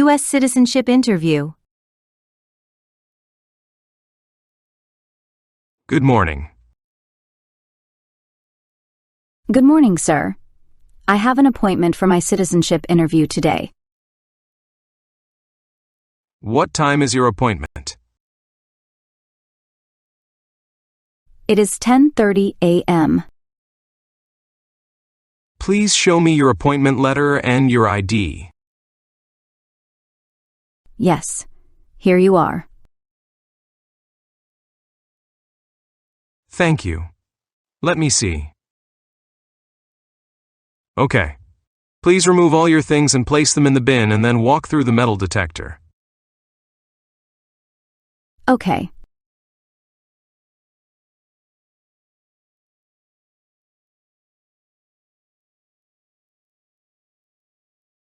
U.S. citizenship interview. Good morning. Good morning, sir. I have an appointment for my citizenship interview today. What time is your appointment? It is 10:30 a.m. Please show me your appointment letter and your ID. Yes, here you are. Thank you. Let me see. Okay. Please remove all your things and place them in the bin and then walk through the metal detector. Okay.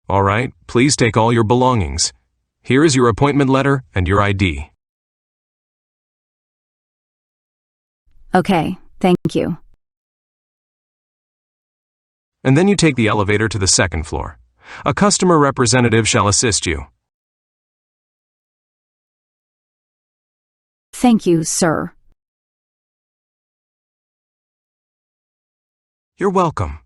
All right, please take all your belongings. Here is your appointment letter and your ID. Okay, thank you. And then you take the elevator to the second floor. A customer representative shall assist you. Thank you, sir. You're welcome.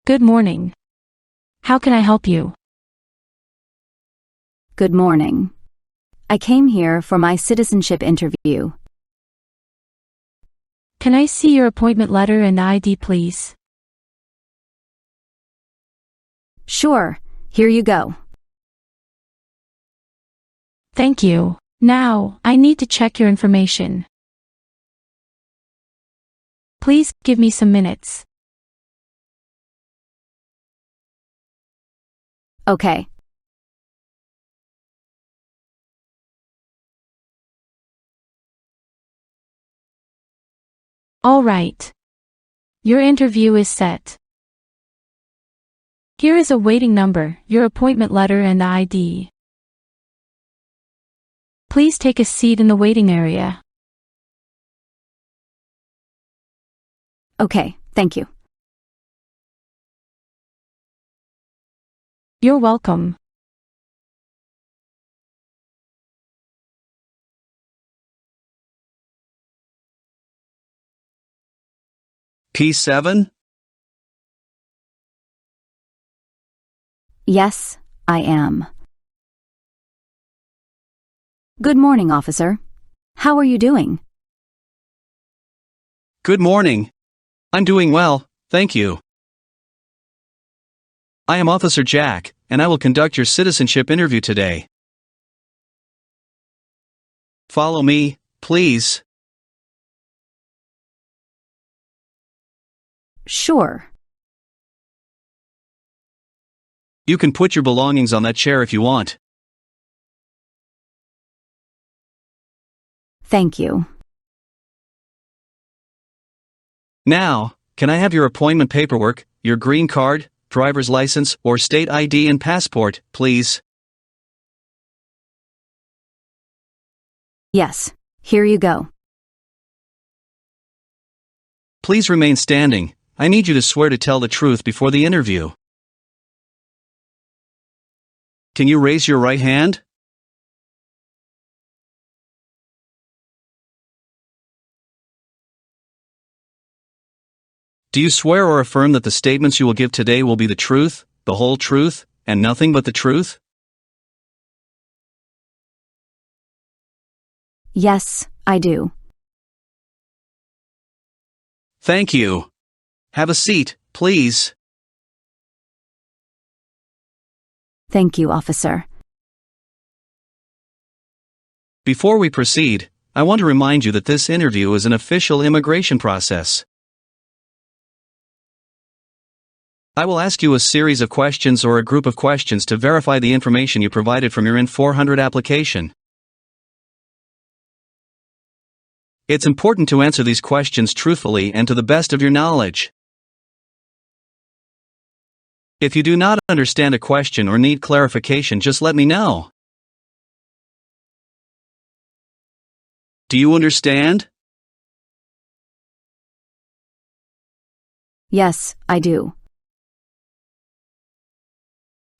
Good morning. How can I help you? Good morning. I came here for my citizenship interview. Can I see your appointment letter and ID, please? Sure, here you go. Thank you. Now, I need to check your information. Please give me some minutes. Okay. All right. Your interview is set. Here is a waiting number, your appointment letter and the ID. Please take a seat in the waiting area. Okay, thank you. You're welcome. P7? Yes, I am. Good morning, officer. How are you doing? Good morning. I'm doing well, thank you. I am Officer Jack, and I will conduct your citizenship interview today. Follow me, please. Sure. You can put your belongings on that chair if you want. Thank you. Now, can I have your appointment paperwork, your green card, driver's license, or state ID and passport, please? Yes, here you go. Please remain standing. I need you to swear to tell the truth before the interview. Can you raise your right hand? Do you swear or affirm that the statements you will give today will be the truth, the whole truth, and nothing but the truth? Yes, I do. Thank you. Have a seat, please. Thank you, officer. Before we proceed, I want to remind you that this interview is an official immigration process. I will ask you a series of questions or a group of questions to verify the information you provided from your N400 application. It's important to answer these questions truthfully and to the best of your knowledge. If you do not understand a question or need clarification, just let me know. Do you understand? Yes, I do.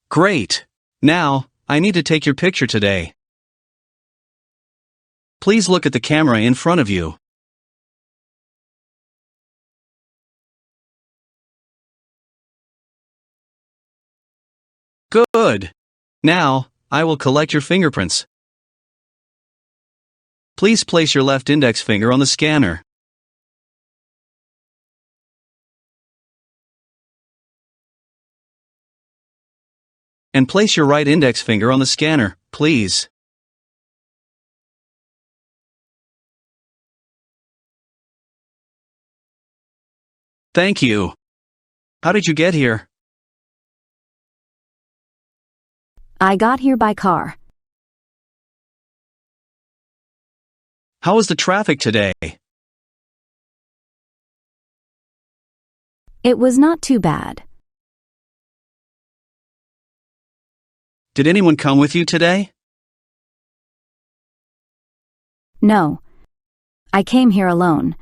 Great. Now, I need to take your picture today. Please look at the camera in front of you. Good. Now, I will collect your fingerprints. Please place your left index finger on the scanner. And place your right index finger on the scanner, please. Thank you. How did you get here? I got here by car. How was the traffic today? It was not too bad. Did anyone come with you today? No. I came here alone.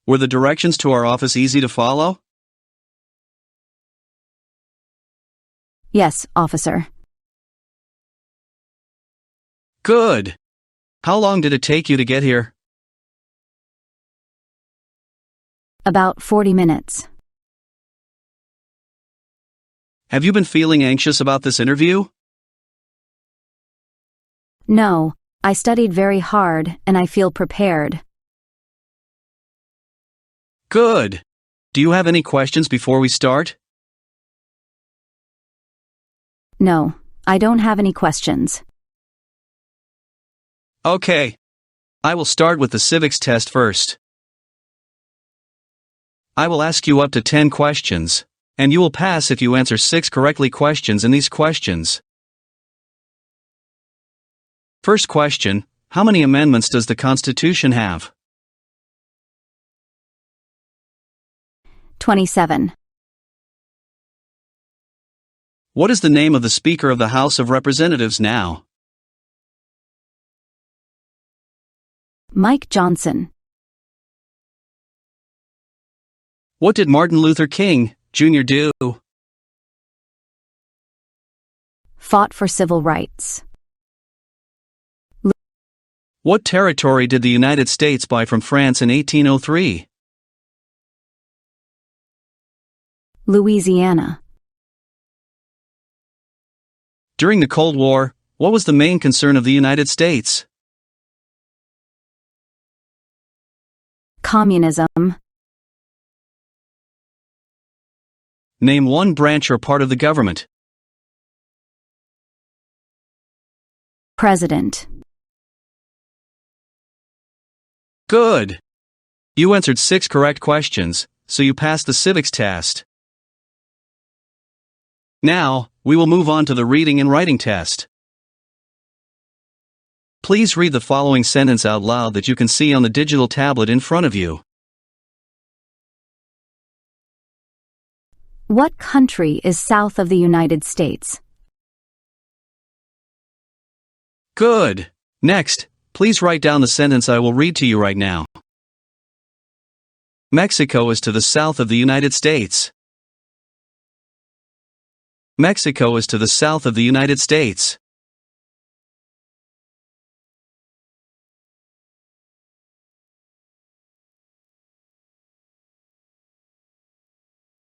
Were the directions to our office easy to follow? Yes, officer. Good. How long did it take you to get here? About 40 minutes. Have you been feeling anxious about this interview? No, I studied very hard and I feel prepared. Good. Do you have any questions before we start? No, I don't have any questions. Okay. I will start with the civics test first. I will ask you up to 10 questions, and you will pass if you answer 6 correctly questions in these questions. First question, how many amendments does the Constitution have? 27. What is the name of the Speaker of the House of Representatives now? Mike Johnson. What did Martin Luther King, Jr. do? Fought for civil rights. What territory did the United States buy from France in 1803? Louisiana. During the Cold War, what was the main concern of the United States? Communism. Name one branch or part of the government. President. Good. You answered 6 correct questions, so you passed the civics test. Now, we will move on to the reading and writing test. Please read the following sentence out loud that you can see on the digital tablet in front of you. What country is south of the United States? Good. Next, please write down the sentence I will read to you right now. Mexico is to the south of the United States. Mexico is to the south of the United States.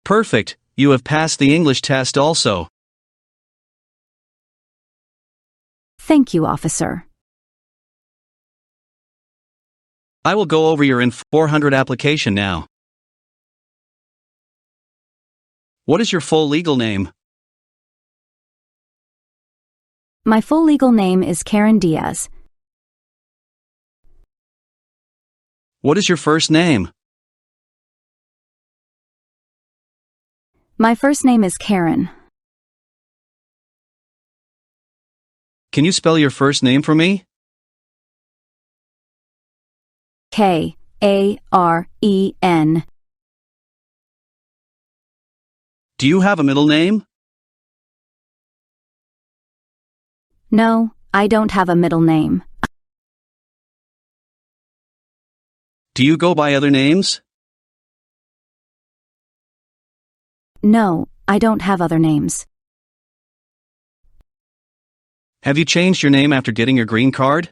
Perfect. You have passed the English test also. Thank you, officer. I will go over your N400 application now. What is your full legal name? My full legal name is Karen Diaz. What is your first name? My first name is Karen. Can you spell your first name for me? Karen. Do you have a middle name? No, I don't have a middle name. Do you go by other names? No, I don't have other names. Have you changed your name after getting your green card?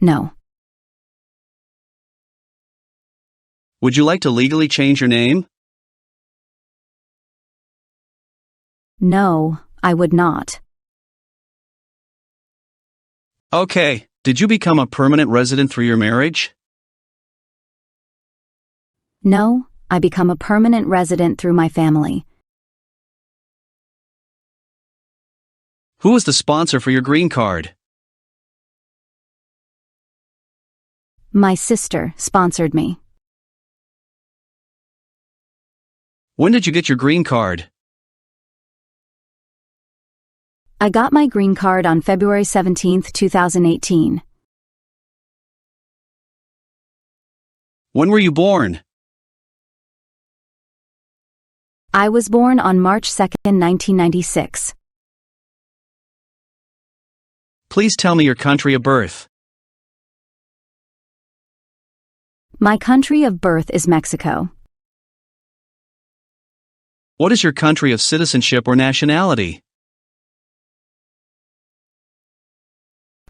No. Would you like to legally change your name? No, I would not. Okay. Did you become a permanent resident through your marriage? No, I become a permanent resident through my family. Who was the sponsor for your green card? My sister sponsored me. When did you get your green card? I got my green card on February 17, 2018. When were you born? I was born on March 2, 1996. Please tell me your country of birth. My country of birth is Mexico. What is your country of citizenship or nationality?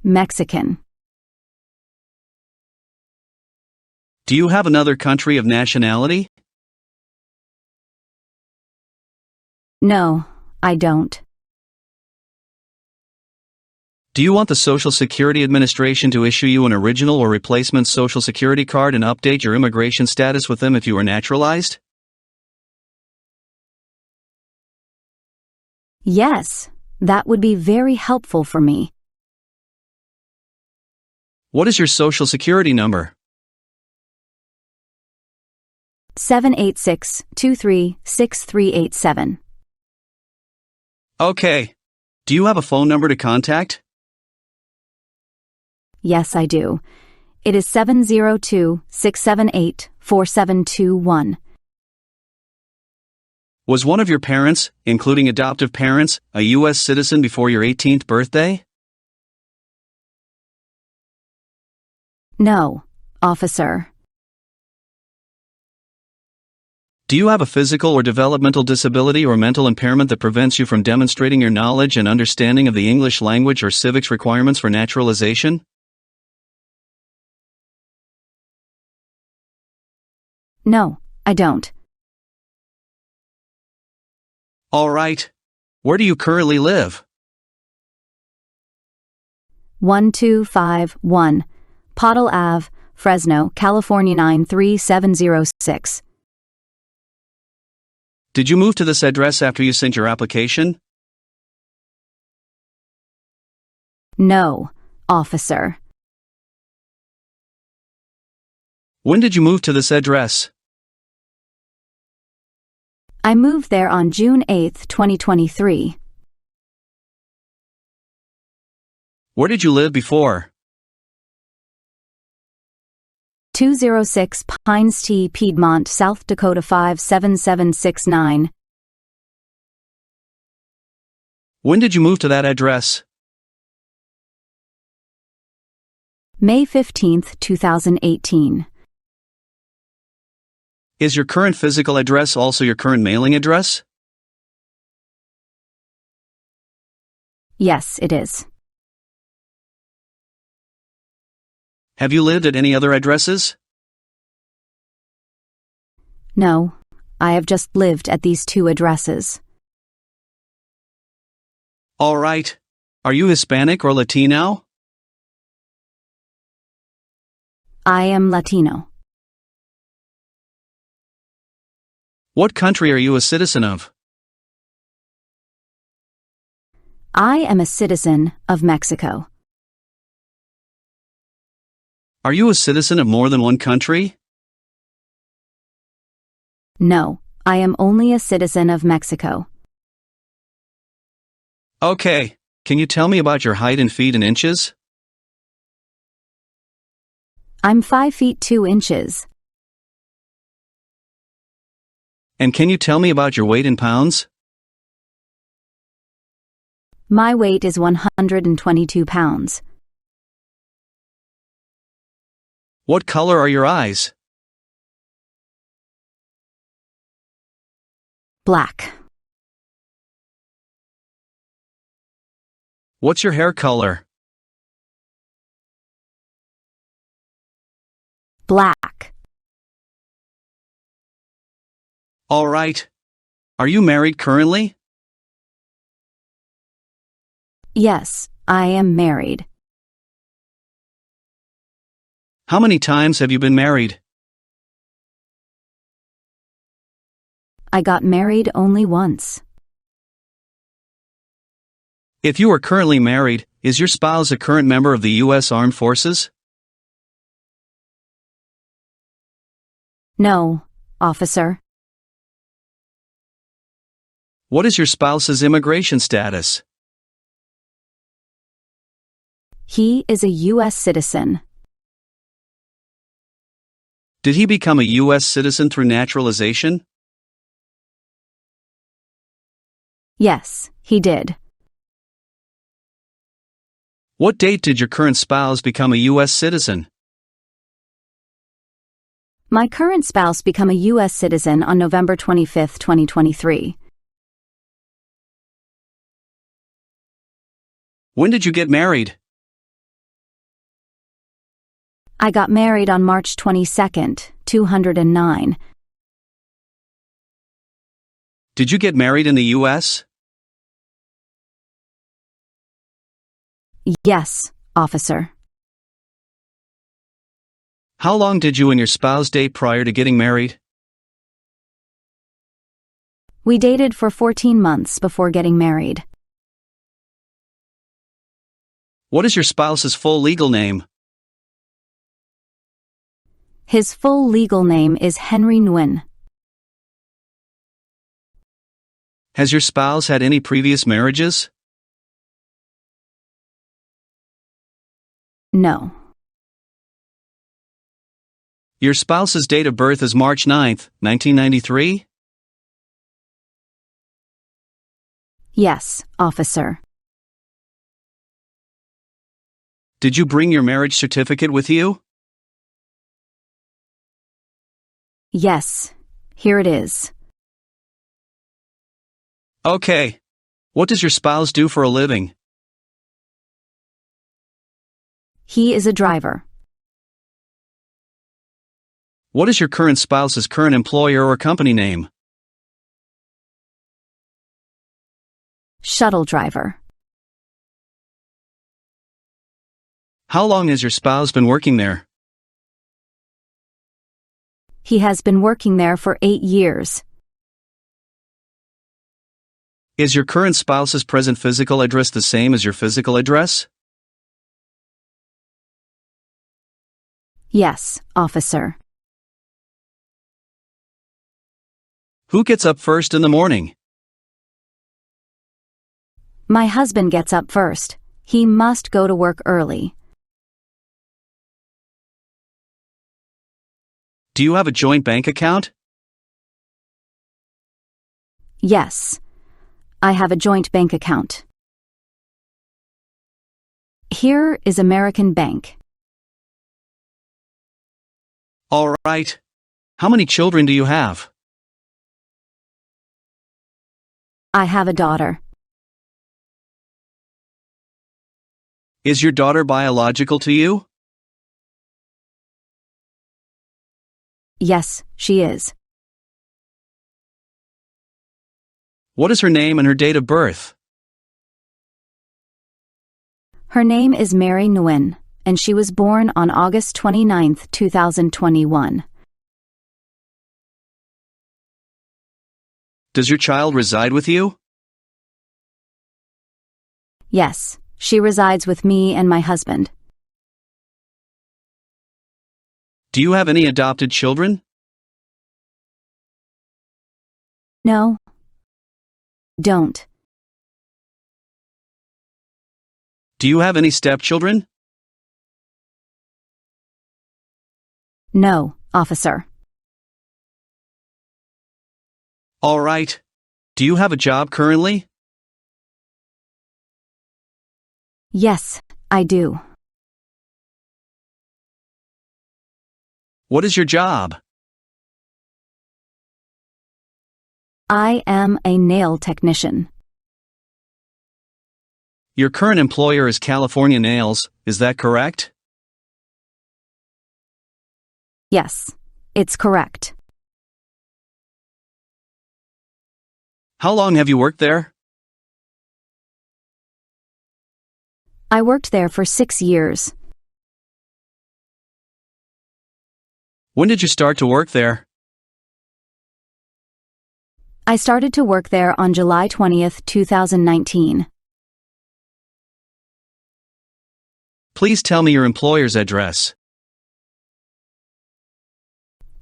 Mexican. Do you have another country of nationality? No, I don't. Do you want the Social Security Administration to issue you an original or replacement Social Security card and update your immigration status with them if you were naturalized? Yes, that would be very helpful for me. What is your Social Security number? 786-236387. Okay. Do you have a phone number to contact? Yes, I do. It is 702-678-4721. Was one of your parents, including adoptive parents, a U.S. citizen before your 18th birthday? No, officer. Do you have a physical or developmental disability or mental impairment that prevents you from demonstrating your knowledge and understanding of the English language or civics requirements for naturalization? No, I don't. All right. Where do you currently live? 1251 Pottle Ave, Fresno, California 93706. Did you move to this address after you sent your application? No, officer. When did you move to this address? I moved there on June 8, 2023. Where did you live before? 206 Pines T, Piedmont, South Dakota 57769. When did you move to that address? May 15, 2018. Is your current physical address also your current mailing address? Yes, it is. Have you lived at any other addresses? No, I have just lived at these two addresses. All right. Are you Hispanic or Latino? I am Latino. What country are you a citizen of? I am a citizen of Mexico. Are you a citizen of more than one country? No, I am only a citizen of Mexico. Okay. Can you tell me about your height in feet and inches? I'm 5 feet 2 inches. And can you tell me about your weight in pounds? My weight is 122 pounds. What color are your eyes? Black. What's your hair color? Black. All right. Are you married currently? Yes, I am married. How many times have you been married? I got married only once. If you are currently married, is your spouse a current member of the U.S. Armed Forces? No, officer. What is your spouse's immigration status? He is a U.S. citizen. Did he become a U.S. citizen through naturalization? Yes, he did. What date did your current spouse become a U.S. citizen? My current spouse became a U.S. citizen on November 25, 2023. When did you get married? I got married on March 22, 2009. Did you get married in the U.S.? Yes, officer. How long did you and your spouse date prior to getting married? We dated for 14 months before getting married. What is your spouse's full legal name? His full legal name is Henry Nguyen. Has your spouse had any previous marriages? No. Your spouse's date of birth is March 9, 1993? Yes, officer. Did you bring your marriage certificate with you? Yes, here it is. Okay. What does your spouse do for a living? He is a driver. What is your current spouse's current employer or company name? Shuttle driver. How long has your spouse been working there? He has been working there for 8 years. Is your current spouse's present physical address the same as your physical address? Yes, officer. Who gets up first in the morning? My husband gets up first. He must go to work early. Do you have a joint bank account? Yes, I have a joint bank account. Here is American Bank. All right. How many children do you have? I have a daughter. Is your daughter biological to you? Yes, she is. What is her name and her date of birth? Her name is Mary Nguyen, and she was born on August 29, 2021. Does your child reside with you? Yes, she resides with me and my husband. Do you have any adopted children? No. Don't. Do you have any stepchildren? No, officer. All right. Do you have a job currently? Yes, I do. What is your job? I am a nail technician. Your current employer is California Nails, is that correct? Yes, it's correct. How long have you worked there? I worked there for 6 years. When did you start to work there? I started to work there on July 20th, 2019. Please tell me your employer's address.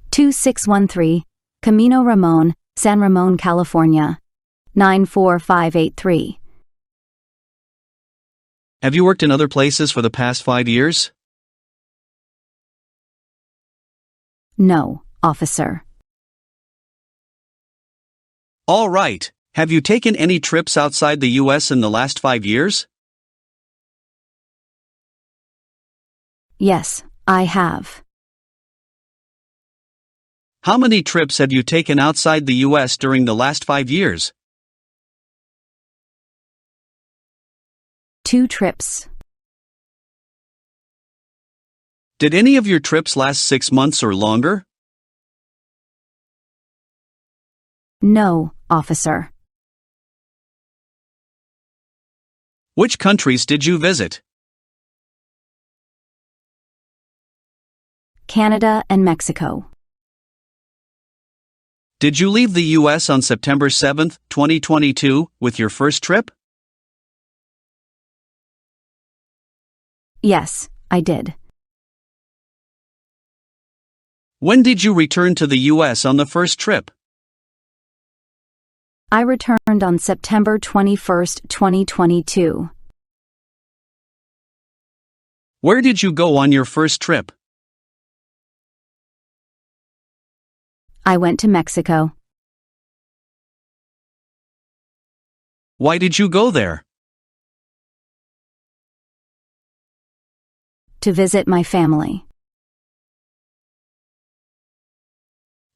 2613, Camino Ramon, San Ramon, California, 94583. Have you worked in other places for the past 5 years? No, officer. All right. Have you taken any trips outside the U.S. in the last 5 years? Yes, I have. How many trips have you taken outside the U.S. during the last 5 years? 2 trips. Did any of your trips last 6 months or longer? No, officer. Which countries did you visit? Canada and Mexico. Did you leave the U.S. on September 7, 2022, with your first trip? Yes, I did. When did you return to the U.S. on the first trip? I returned on September 21st, 2022. Where did you go on your first trip? I went to Mexico. Why did you go there? To visit my family.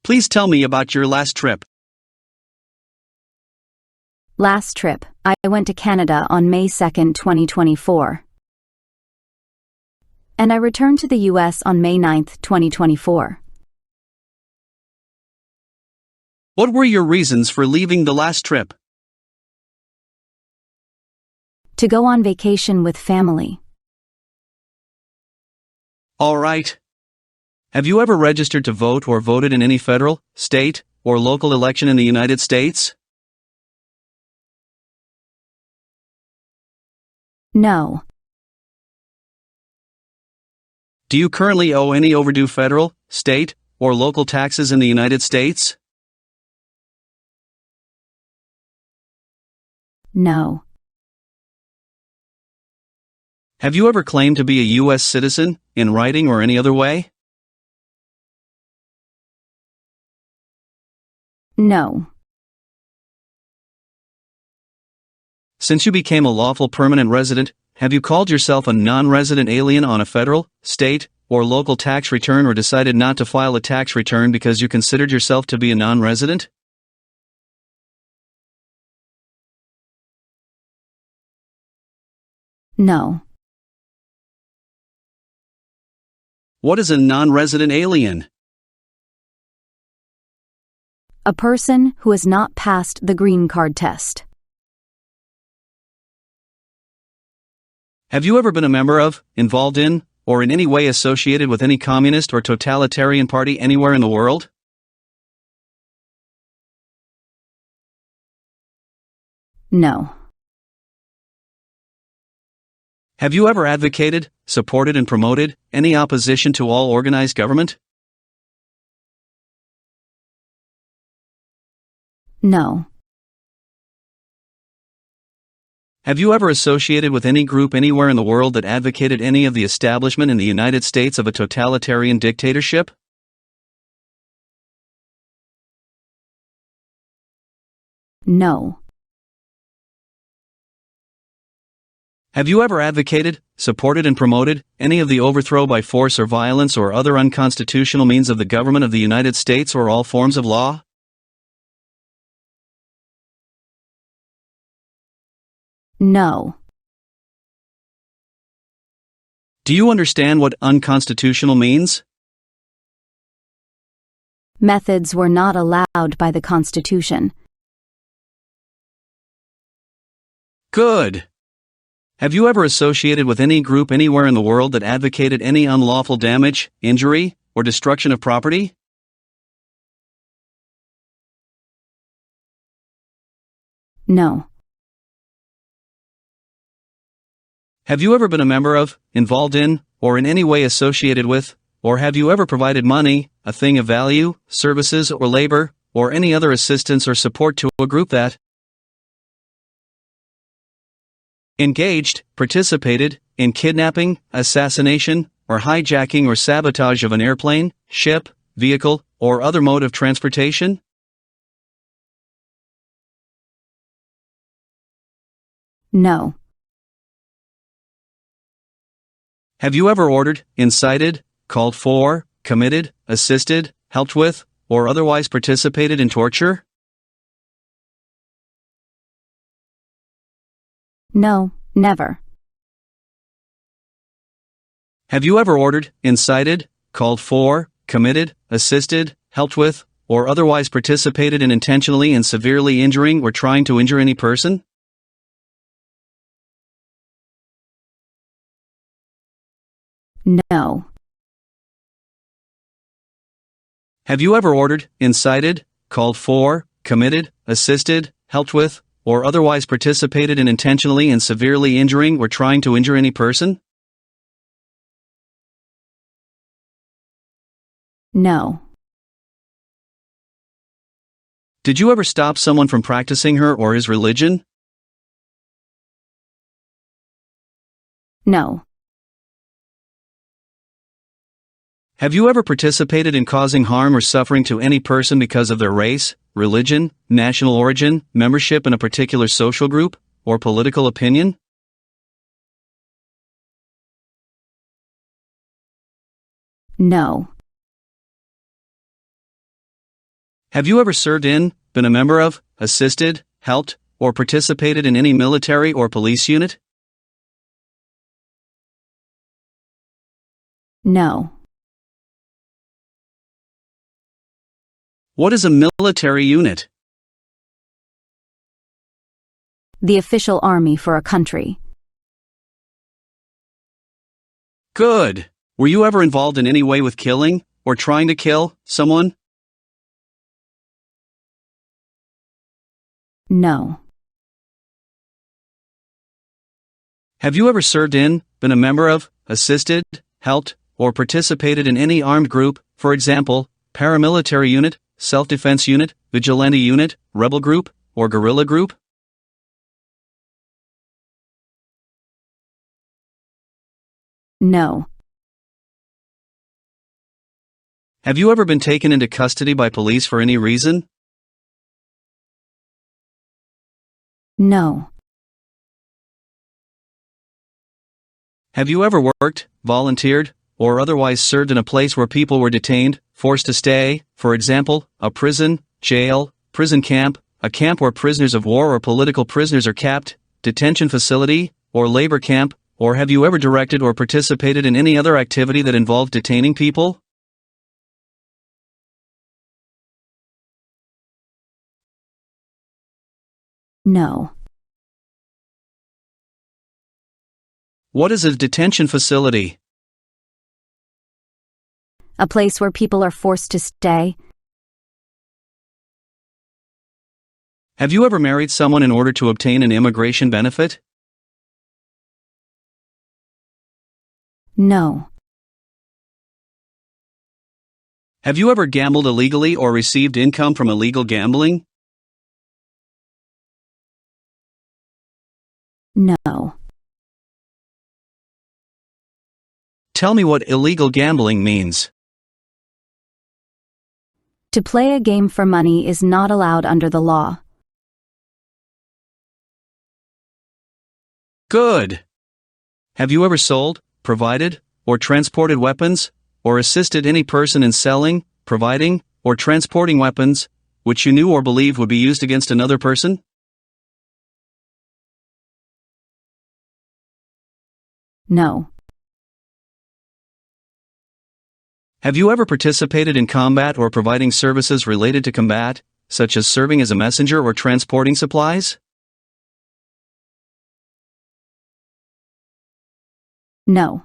Please tell me about your last trip. Last trip, I went to Canada on May 2nd, 2024. And I returned to the U.S. on May 9th, 2024. What were your reasons for leaving the last trip? To go on vacation with family. All right. Have you ever registered to vote or voted in any federal, state, or local election in the United States? No. Do you currently owe any overdue federal, state, or local taxes in the United States? No. Have you ever claimed to be a U.S. citizen, in writing or any other way? No. Since you became a lawful permanent resident, have you called yourself a non-resident alien on a federal, state, or local tax return or decided not to file a tax return because you considered yourself to be a non-resident? No. What is a non-resident alien? A person who has not passed the green card test. Have you ever been a member of, involved in, or in any way associated with any communist or totalitarian party anywhere in the world? No. Have you ever advocated, supported and promoted, any opposition to all organized government? No. Have you ever associated with any group anywhere in the world that advocated any of the establishment in the United States of a totalitarian dictatorship? No. Have you ever advocated, supported and promoted, any of the overthrow by force or violence or other unconstitutional means of the government of the United States or all forms of law? No. Do you understand what unconstitutional means? Methods were not allowed by the Constitution. Good. Have you ever associated with any group anywhere in the world that advocated any unlawful damage, injury, or destruction of property? No. Have you ever been a member of, involved in, or in any way associated with, or have you ever provided money, a thing of value, services or labor, or any other assistance or support to a group that engaged, participated, in kidnapping, assassination, or hijacking or sabotage of an airplane, ship, vehicle, or other mode of transportation? No. Have you ever ordered, incited, called for, committed, assisted, helped with, or otherwise participated in torture? No, never. Have you ever ordered, incited, called for, committed, assisted, helped with, or otherwise participated in intentionally and severely injuring or trying to injure any person? No. Have you ever ordered, incited, called for, committed, assisted, helped with, or otherwise participated in intentionally and severely injuring or trying to injure any person? No. Did you ever stop someone from practicing her or his religion? No. Have you ever participated in causing harm or suffering to any person because of their race, religion, national origin, membership in a particular social group, or political opinion? No. Have you ever served in, been a member of, assisted, helped, or participated in any military or police unit? No. What is a military unit? The official army for a country. Good. Were you ever involved in any way with killing, or trying to kill, someone? No. Have you ever served in, been a member of, assisted, helped, or participated in any armed group, for example, paramilitary unit, self-defense unit, vigilante unit, rebel group, or guerrilla group? No. Have you ever been taken into custody by police for any reason? No. Have you ever worked, volunteered, or otherwise served in a place where people were detained, forced to stay, for example, a prison, jail, prison camp, a camp where prisoners of war or political prisoners are kept, detention facility, or labor camp, or have you ever directed or participated in any other activity that involved detaining people? No. What is a detention facility? A place where people are forced to stay. Have you ever married someone in order to obtain an immigration benefit? No. Have you ever gambled illegally or received income from illegal gambling? No. Tell me what illegal gambling means. To play a game for money is not allowed under the law. Good. Have you ever sold, provided, or transported weapons, or assisted any person in selling, providing, or transporting weapons, which you knew or believed would be used against another person? No. Have you ever participated in combat or providing services related to combat, such as serving as a messenger or transporting supplies? No.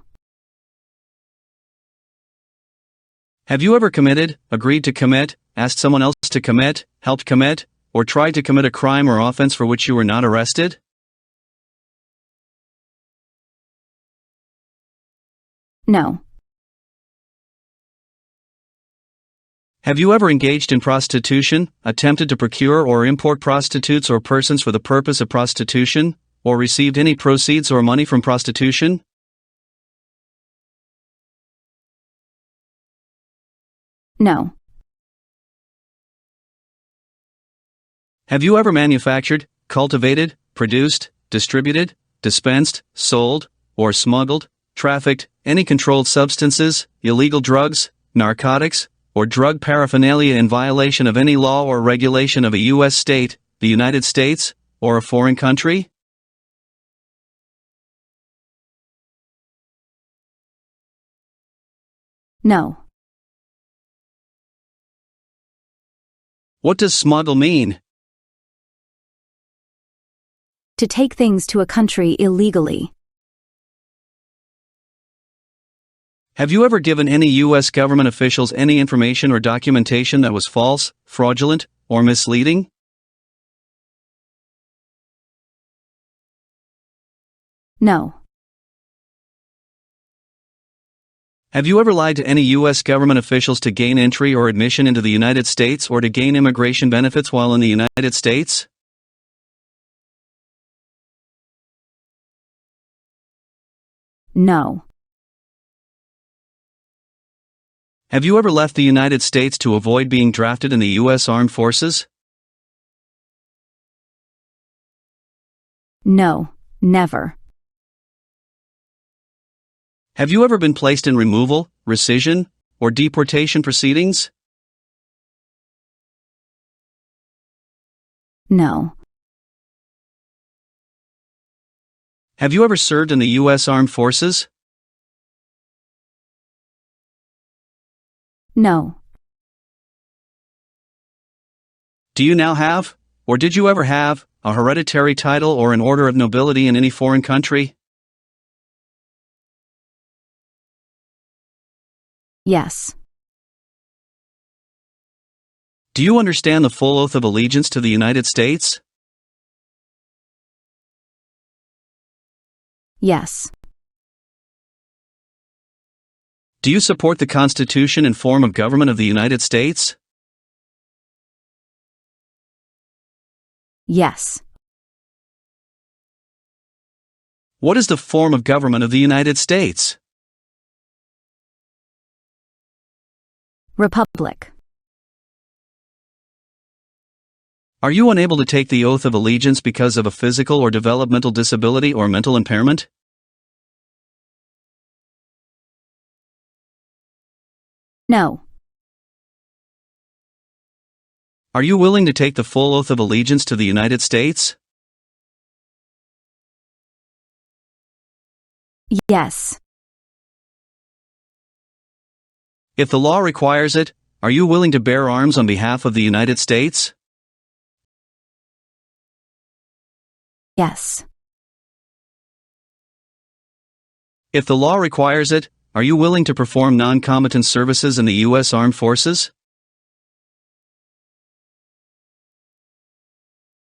Have you ever committed, agreed to commit, asked someone else to commit, helped commit, or tried to commit a crime or offense for which you were not arrested? No. Have you ever engaged in prostitution, attempted to procure or import prostitutes or persons for the purpose of prostitution, or received any proceeds or money from prostitution? No. Have you ever manufactured, cultivated, produced, distributed, dispensed, sold, or smuggled, trafficked, any controlled substances, illegal drugs, narcotics, or drug paraphernalia in violation of any law or regulation of a U.S. state, the United States, or a foreign country? No. What does smuggle mean? To take things to a country illegally. Have you ever given any U.S. government officials any information or documentation that was false, fraudulent, or misleading? No. Have you ever lied to any U.S. government officials to gain entry or admission into the United States or to gain immigration benefits while in the United States? No. Have you ever left the United States to avoid being drafted in the U.S. Armed Forces? No. Never. Have you ever been placed in removal, rescission, or deportation proceedings? No. Have you ever served in the U.S. Armed Forces? No. Do you now have, or did you ever have, a hereditary title or an order of nobility in any foreign country? Yes. Do you understand the full oath of allegiance to the United States? Yes. Do you support the Constitution and form of government of the United States? Yes. What is the form of government of the United States? Republic. Are you unable to take the oath of allegiance because of a physical or developmental disability or mental impairment? No. Are you willing to take the full oath of allegiance to the United States? Yes. If the law requires it, are you willing to bear arms on behalf of the United States? Yes. If the law requires it, are you willing to perform non-combatant services in the U.S. Armed Forces?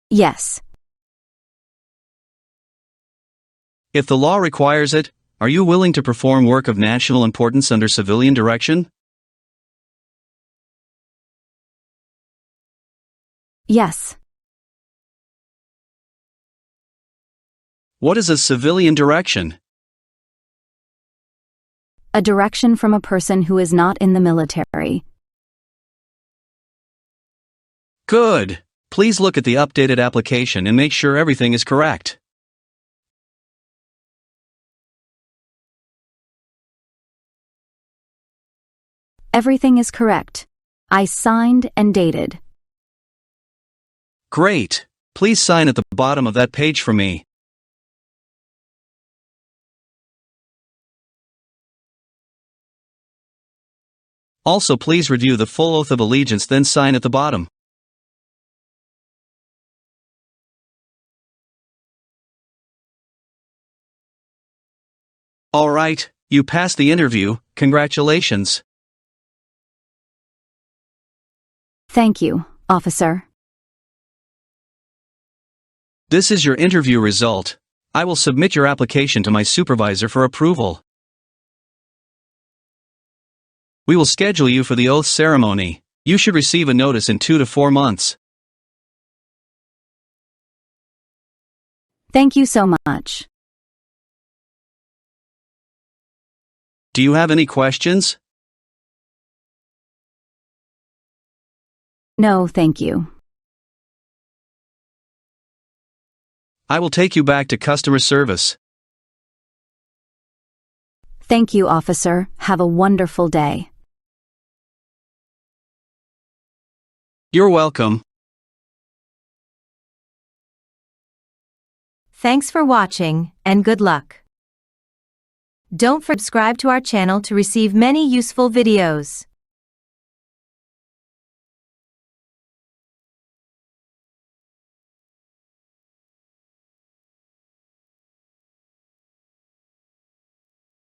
Yes. If the law requires it, are you willing to perform work of national importance under civilian direction? Yes. What is a civilian direction? A direction from a person who is not in the military. Good. Please look at the updated application and make sure everything is correct. Everything is correct. I signed and dated. Great. Please sign at the bottom of that page for me. Also, please review the full oath of allegiance, then sign at the bottom. All right, you passed the interview. Congratulations. Thank you, officer. This is your interview result. I will submit your application to my supervisor for approval. We will schedule you for the oath ceremony. You should receive a notice in 2 to 4 months. Thank you so much. Do you have any questions? No, thank you. I will take you back to customer service. Thank you, officer. Have a wonderful day. You're welcome. Thanks for watching, and good luck. Don't forget to subscribe to our channel to receive many useful videos.